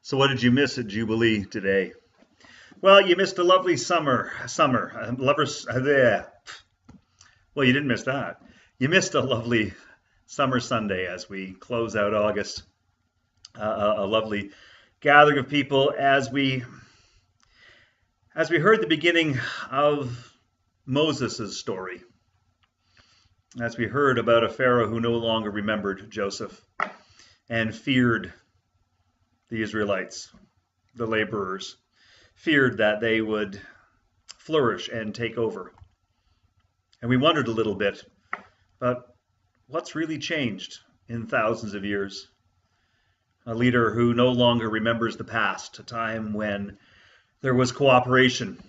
So what did you miss at Jubilee today? Well, you missed a lovely summer, lovers, there. Well, you didn't miss that. You missed a lovely summer Sunday as we close out August. A lovely gathering of people as we heard the beginning of Moses' story, as we heard about a Pharaoh who no longer remembered Joseph and feared the Israelites, the laborers, feared that they would flourish and take over. And we wondered a little bit about what's really changed in thousands of years. A leader who no longer remembers the past, a time when there was cooperation,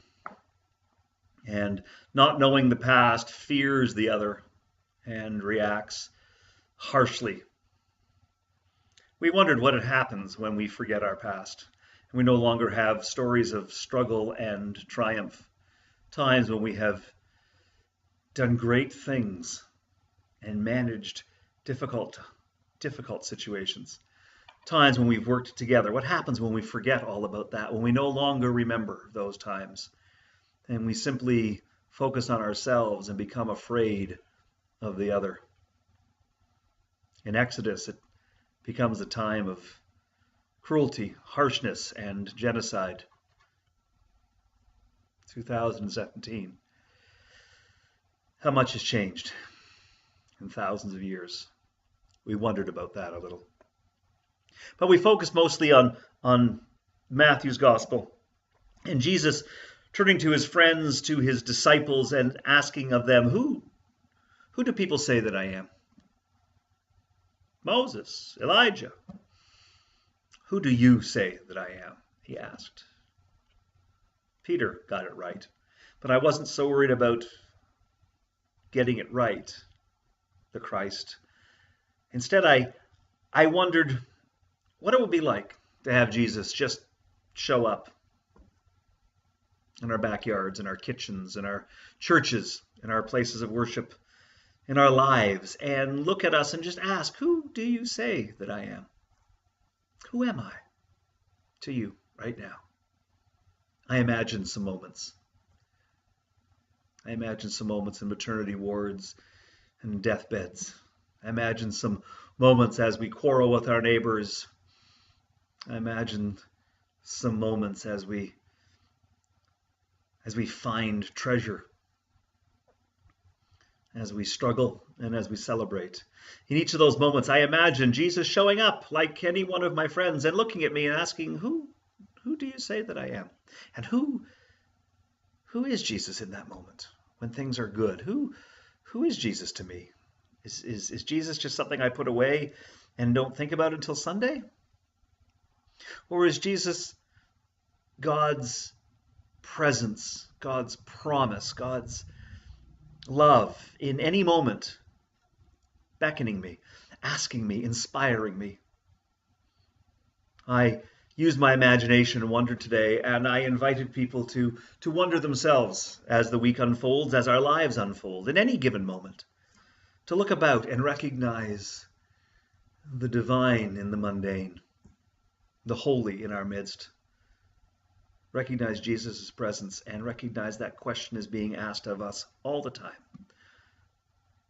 and not knowing the past fears the other and reacts harshly. We wondered what happens when we forget our past. We no longer have stories of struggle and triumph, times when we have done great things and managed difficult situations, times when we've worked together. What happens when we forget all about that, when we no longer remember those times, and we simply focus on ourselves and become afraid of the other? In Exodus, it becomes a time of cruelty, harshness, and genocide. 2017. How much has changed in thousands of years? We wondered about that a little. But we focused mostly on Matthew's gospel and Jesus turning to his friends, to his disciples, and asking of them, who do people say that I am? Moses, Elijah. Who do you say that I am? He asked. Peter got it right, but I wasn't so worried about getting it right, the Christ. Instead, I wondered what it would be like to have Jesus just show up in our backyards, in our kitchens, in our churches, in our places of worship, in our lives, and look at us and just ask, who do you say that I am? Who am I to you right now? I imagine some moments. I imagine some moments in maternity wards and deathbeds. I imagine some moments as we quarrel with our neighbors. I imagine some moments as we find treasure, as we struggle, and as we celebrate. In each of those moments, I imagine Jesus showing up like any one of my friends and looking at me and asking, who do you say that I am? And who is Jesus in that moment when things are good? Who is Jesus to me? Is Jesus just something I put away and don't think about until Sunday? Or is Jesus God's presence, God's promise, God's love in any moment, beckoning me, asking me, inspiring me? I used my imagination and wondered today, and I invited people to wonder themselves as the week unfolds, as our lives unfold, in any given moment, to look about and recognize the divine in the mundane, the holy in our midst. Recognize Jesus' presence and recognize that question is being asked of us all the time.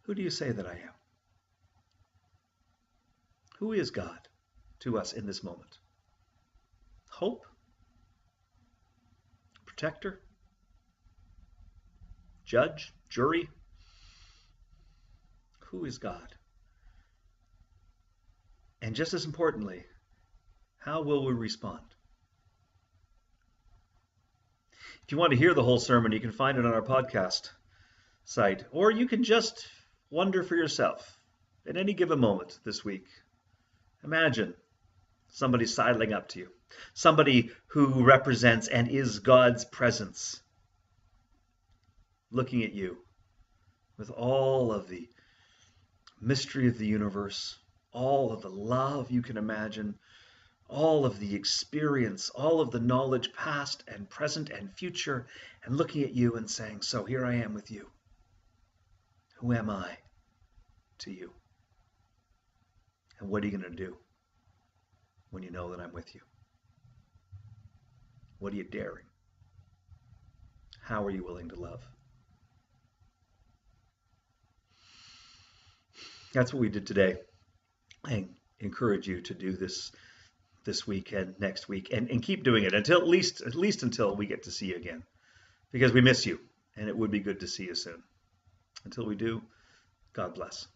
Who do you say that I am? Who is God to us in this moment? Hope? Protector? Judge? Jury? Who is God? And just as importantly, how will we respond? If you want to hear the whole sermon, you can find it on our podcast site, or you can just wonder for yourself at any given moment this week. Imagine somebody sidling up to you, somebody who represents and is God's presence, looking at you with all of the mystery of the universe, all of the love you can imagine, all of the experience, all of the knowledge, past and present and future, and looking at you and saying, so here I am with you. Who am I to you? And what are you going to do when you know that I'm with you? What are you daring? How are you willing to love? That's what we did today. I encourage you to do this week and next week, and keep doing it until at least until we get to see you again, because we miss you, and it would be good to see you soon. Until we do, God bless.